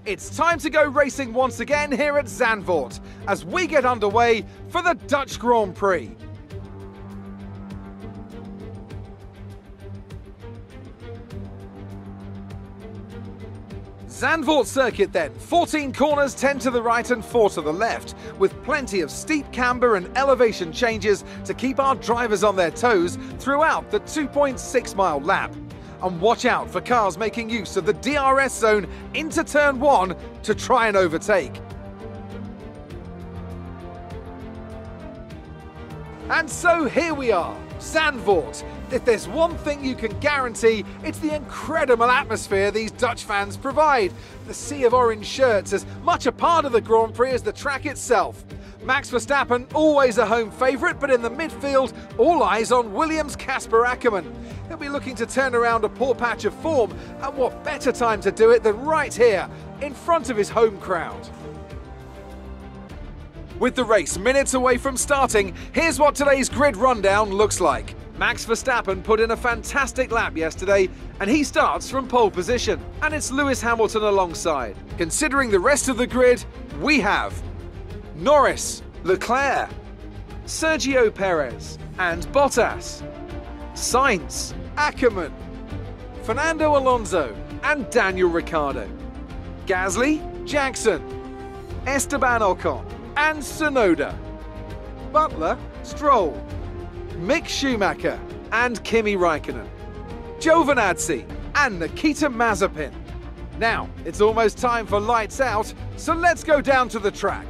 It's time to go racing once again here at Zandvoort as we get underway for the Dutch Grand Prix. Zandvoort circuit then, 14 corners, 10 to the right and 4 to the left, with plenty of steep camber and elevation changes to keep our drivers on their toes throughout the 2.6 mile lap. And watch out for cars making use of the DRS zone into turn 1 to try and overtake. And so here we are, Zandvoort. If there's one thing you can guarantee, it's the incredible atmosphere these Dutch fans provide. The sea of orange shirts as much a part of the Grand Prix as the track itself. Max Verstappen, always a home favourite, but in the midfield, all eyes on Williams' Casper Ackermann. He'll be looking to turn around a poor patch of form, and what better time to do it than right here, in front of his home crowd. With the race minutes away from starting, here's what today's grid rundown looks like. Max Verstappen put in a fantastic lap yesterday, and he starts from pole position, and it's Lewis Hamilton alongside. Considering the rest of the grid, we have Norris, Leclerc, Sergio Perez and Bottas, Sainz, Ackermann, Fernando Alonso and Daniel Ricciardo, Gasly, Jackson, Esteban Ocon and Tsunoda, Butler, Stroll, Mick Schumacher and Kimi Raikkonen, Giovinazzi and Nikita Mazepin. Now, it's almost time for lights out, so let's go down to the track.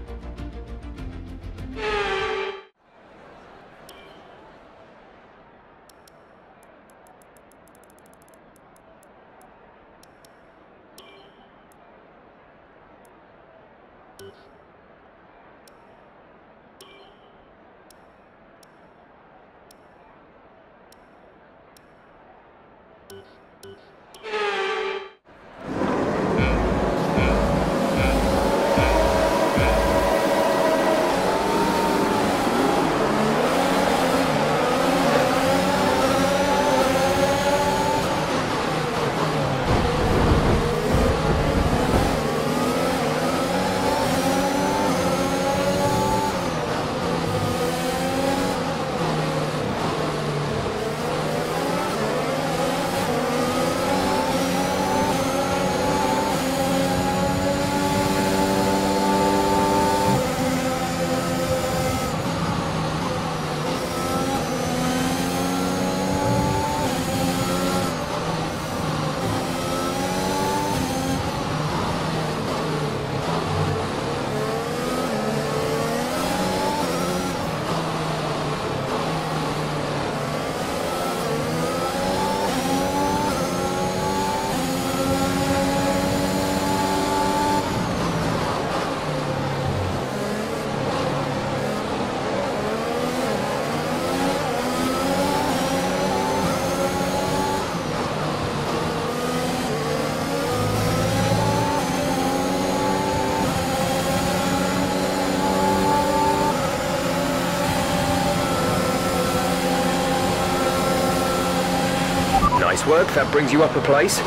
Nice work, that brings you up a place.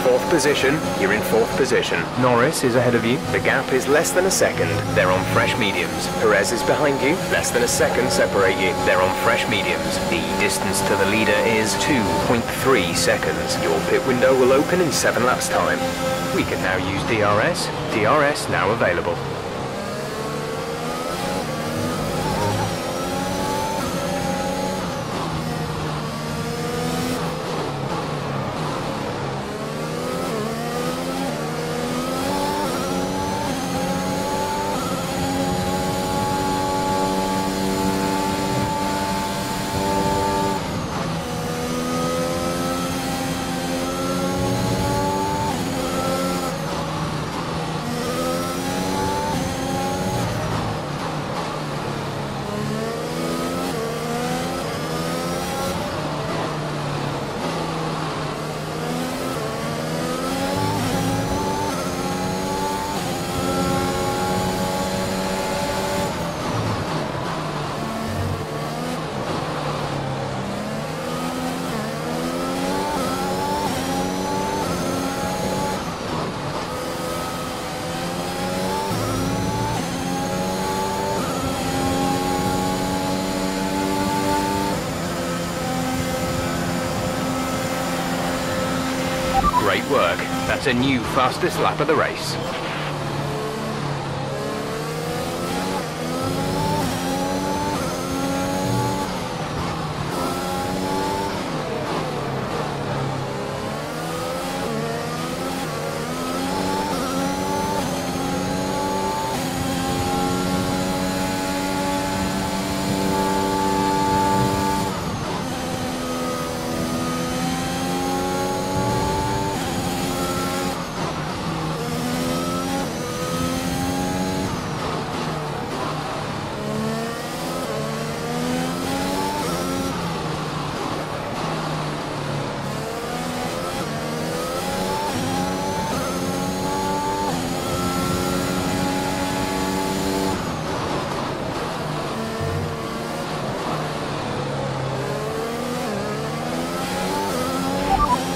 Fourth position, you're in fourth position. Norris is ahead of you. The gap is less than a second. They're on fresh mediums. Perez is behind you. Less than a second separate you. They're on fresh mediums. The distance to the leader is 2.3 seconds. Your pit window will open in 7 laps time. We can now use DRS. DRS now available. work. That's a new fastest lap of the race.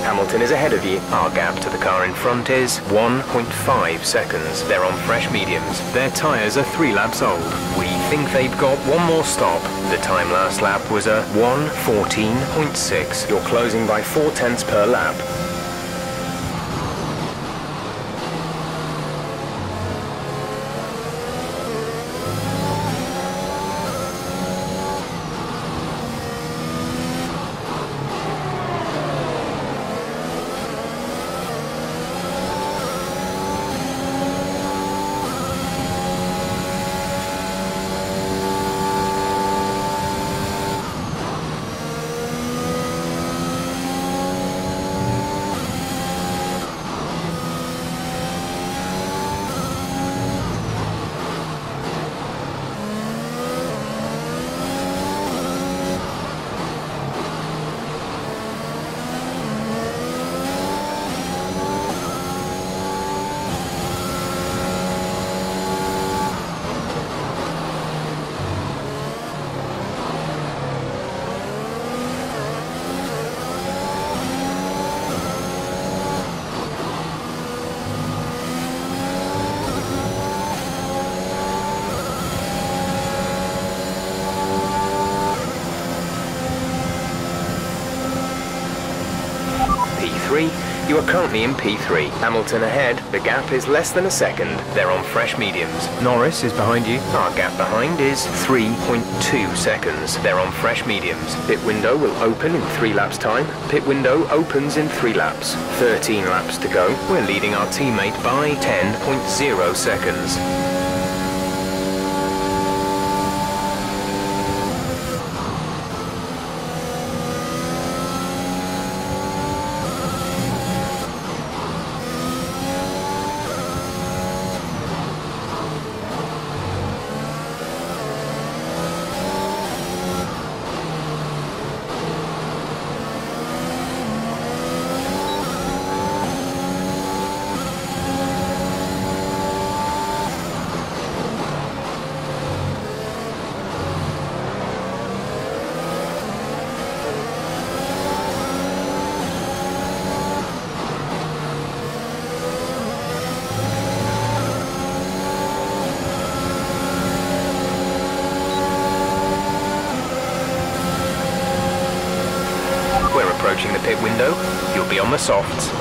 Hamilton is ahead of you. Our gap to the car in front is 1.5 seconds. They're on fresh mediums. Their tyres are 3 laps old. We think they've got one more stop. The time last lap was a 1:14.6. You're closing by 0.4 per lap. You are currently in P3. Hamilton ahead. The gap is less than a second. They're on fresh mediums. Norris is behind you. Our gap behind is 3.2 seconds. They're on fresh mediums. Pit window will open in 3 laps time. Pit window opens in 3 laps. 13 laps to go. We're leading our teammate by 10.0 seconds. Approaching the pit window, you'll be on the softs.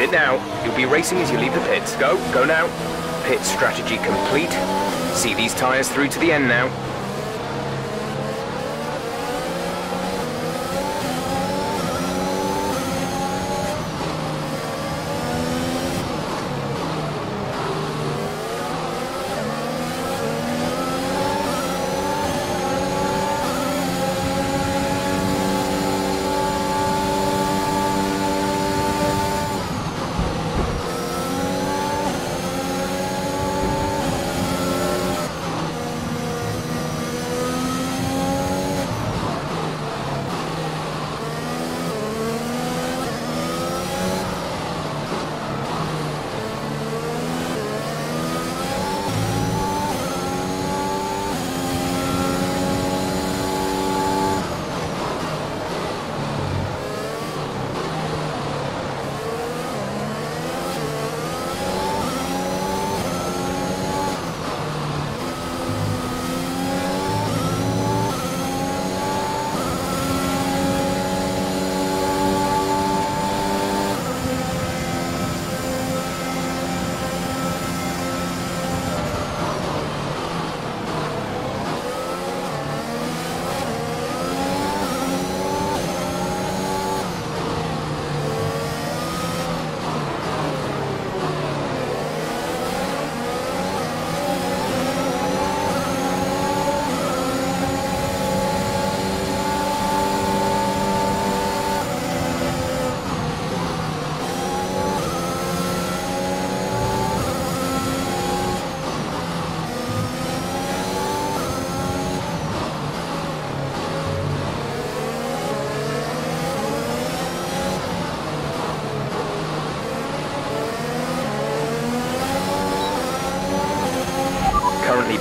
it now. You'll be racing as you leave the pits. Go now. Pit strategy complete. See these tyres through to the end now.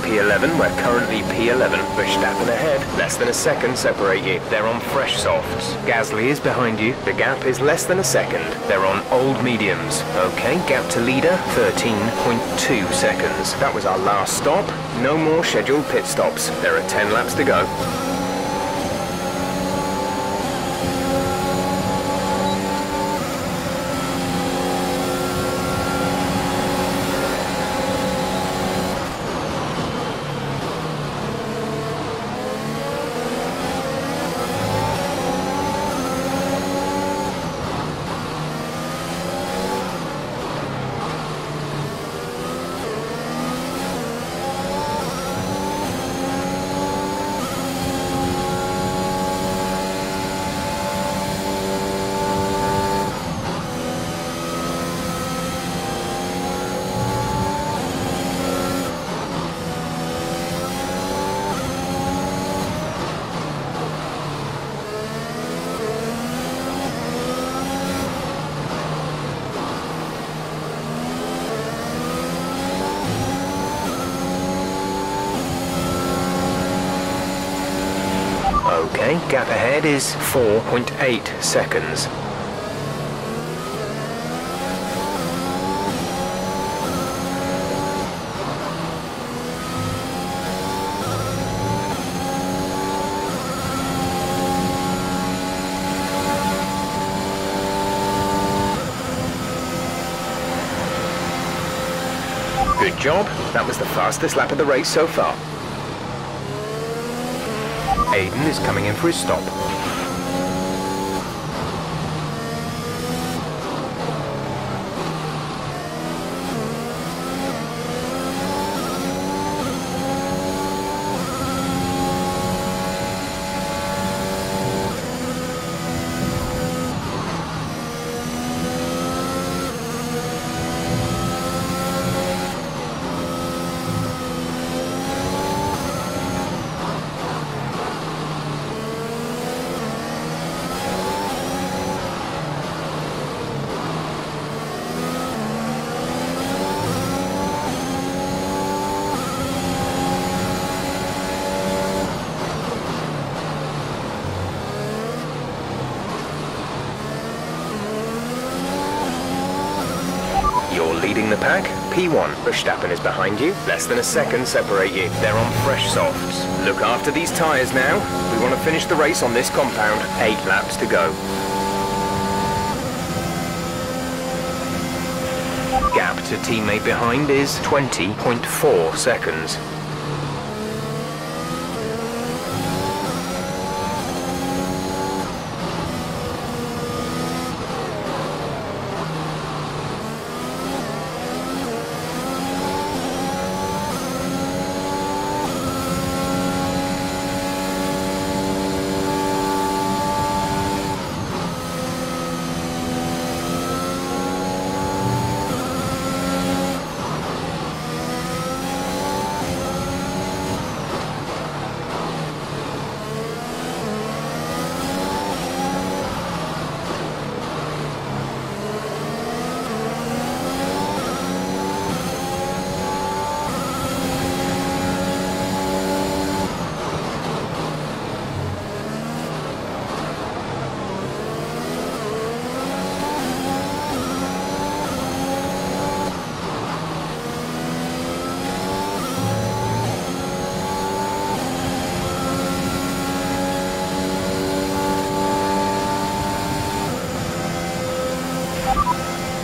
P11, we're currently P11. Verstappen ahead, less than a second separate you. They're on fresh softs. Gasly is behind you. The gap is less than a second. They're on old mediums. Okay, gap to leader, 13.2 seconds. That was our last stop. No more scheduled pit stops. There are 10 laps to go. Okay, gap ahead is 4.8 seconds. Good job. That was the fastest lap of the race so far. Aiden is coming in for his stop. Leading the pack, P1. Verstappen is behind you. Less than a second separate you. They're on fresh softs. Look after these tyres now. We want to finish the race on this compound. 8 laps to go. to teammate behind is 20.4 seconds.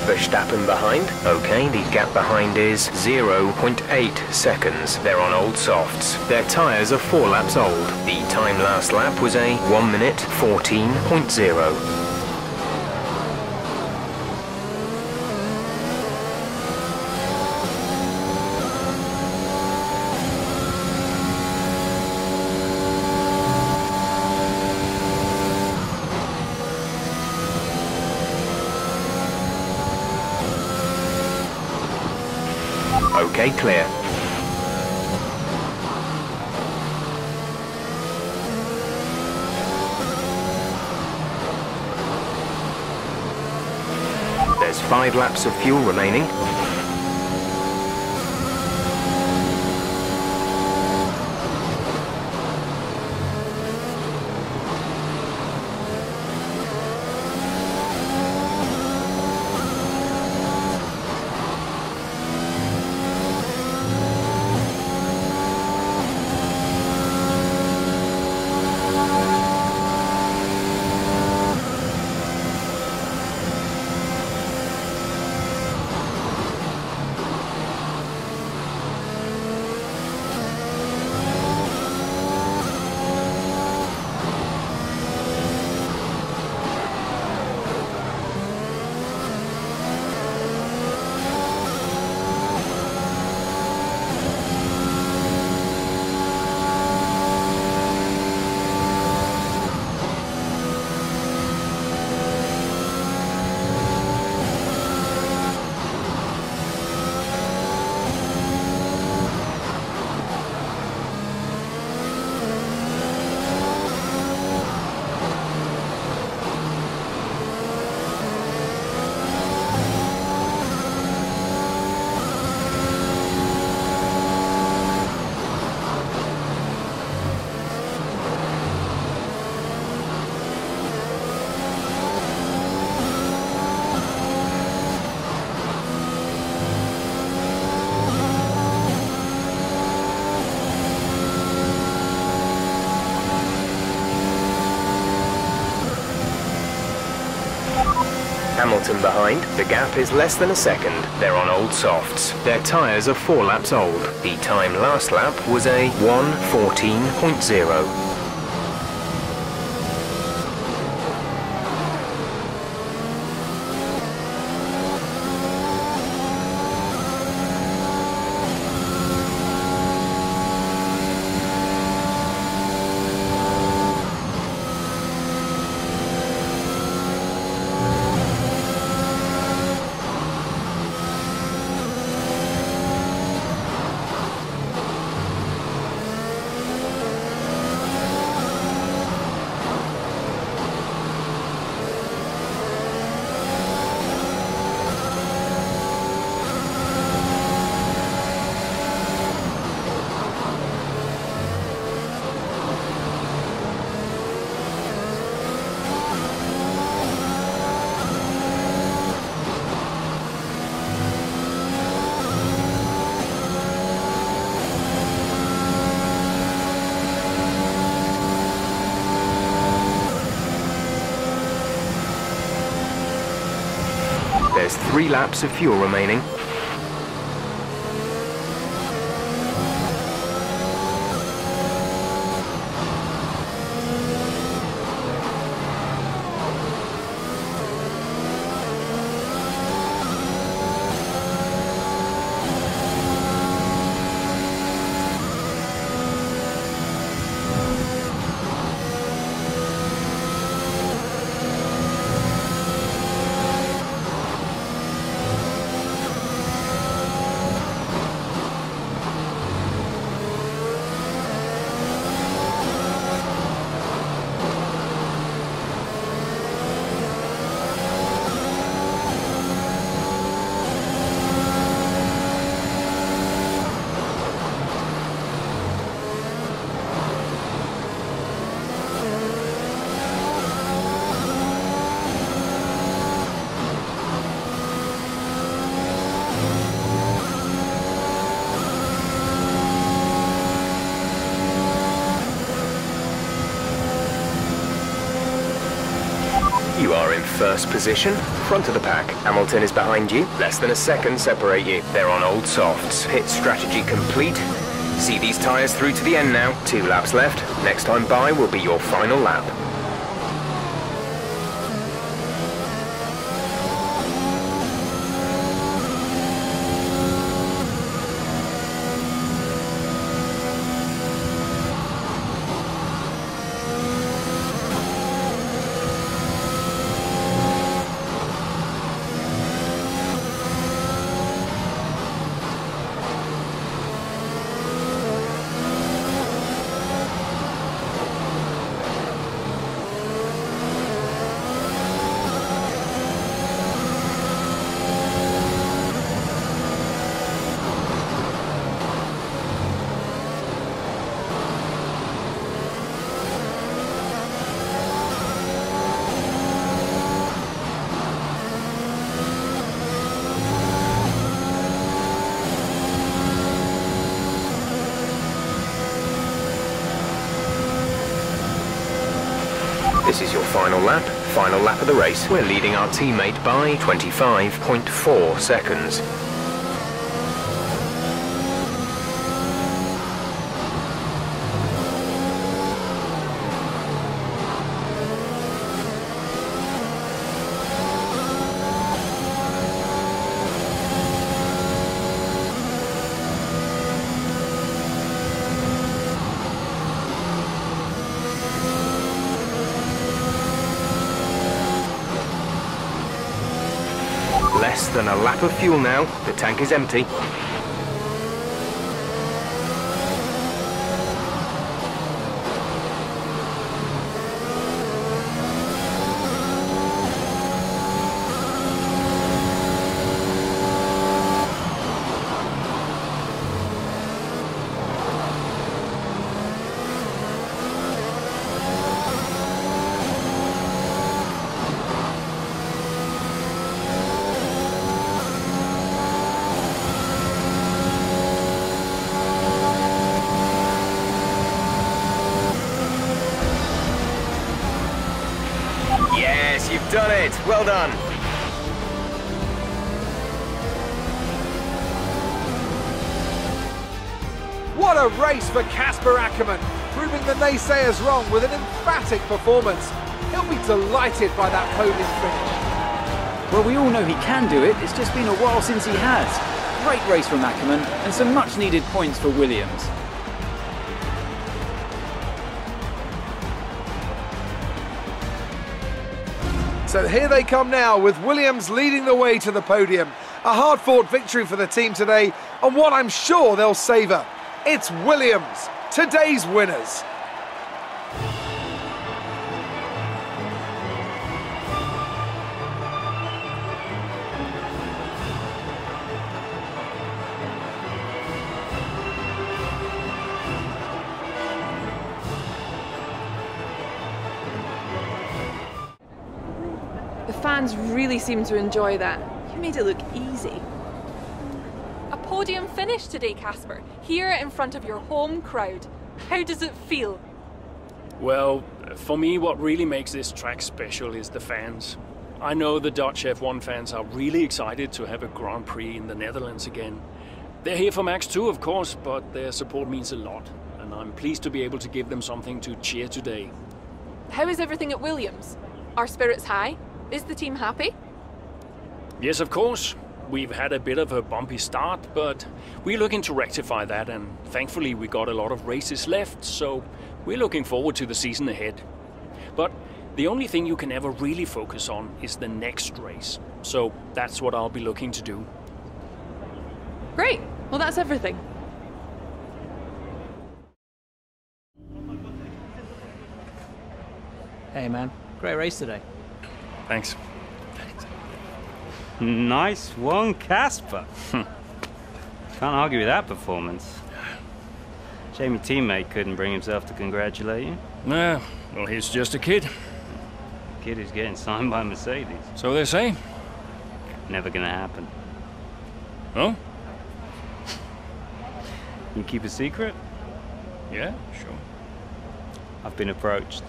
Verstappen behind. Okay, the gap behind is 0.8 seconds. They're on old softs. Their tyres are 4 laps old. The time last lap was a 1 minute 14.0. Okay, clear. There's 5 laps of fuel remaining. Hamilton behind. The gap is less than a second. They're on old softs. Their tyres are 4 laps old. The time last lap was a 1:14.0. There's 3 laps of fuel remaining. You are in first position, front of the pack. Hamilton is behind you. Less than a second separate you. They're on old softs. Pit strategy complete. See these tyres through to the end now. 2 laps left. Next time by will be your final lap. This is your final lap of the race. We're leading our teammate by 25.4 seconds. Less than a lap of fuel now. The tank is empty. Yes, you've done it. Well done. What a race for Casper Ackermann, proving the naysayers wrong with an emphatic performance. He'll be delighted by that podium finish. Well, we all know he can do it. It's just been a while since he has. Great race from Ackermann and some much-needed points for Williams. So here they come now, with Williams leading the way to the podium. A hard-fought victory for the team today, and what I'm sure they'll savour. It's Williams, today's winners. The fans really seem to enjoy that. You made it look easy. A podium finish today, Casper, here in front of your home crowd. How does it feel? Well, for me, what really makes this track special is the fans. I know the Dutch F1 fans are really excited to have a Grand Prix in the Netherlands again. They're here for Max too, of course, but their support means a lot, and I'm pleased to be able to give them something to cheer today. How is everything at Williams? Are spirits high? Is the team happy? Yes, of course. We've had a bit of a bumpy start, but we're looking to rectify that, and thankfully we got a lot of races left, so we're looking forward to the season ahead. But the only thing you can ever really focus on is the next race, so that's what I'll be looking to do. Great. Well, that's everything. Hey man, great race today. Thanks. Nice one, Casper. Can't argue with that performance. Shame your teammate couldn't bring himself to congratulate you. Well, he's just a kid. Kid who's getting signed by Mercedes. So they say. Never gonna happen. Oh? You keep a secret? Yeah, sure. I've been approached.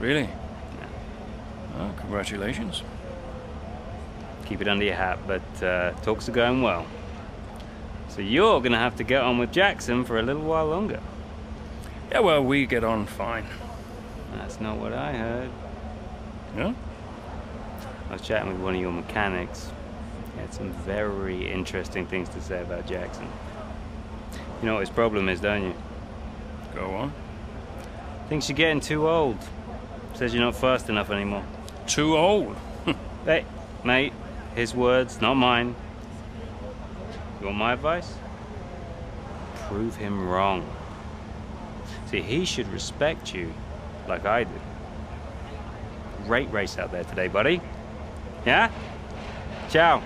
Really? Oh, congratulations. Keep it under your hat, but talks are going well. So you're going to have to get on with Jackson for a little while longer. Yeah, well, we get on fine. That's not what I heard. Yeah? I was chatting with one of your mechanics. He had some very interesting things to say about Jackson. You know what his problem is, don't you? Go on. Thinks you're getting too old. Says you're not fast enough anymore. Too old. Hey, mate, his words, not mine. You want my advice? Prove him wrong. See, he should respect you like I do. Great race out there today, buddy. Yeah? Ciao.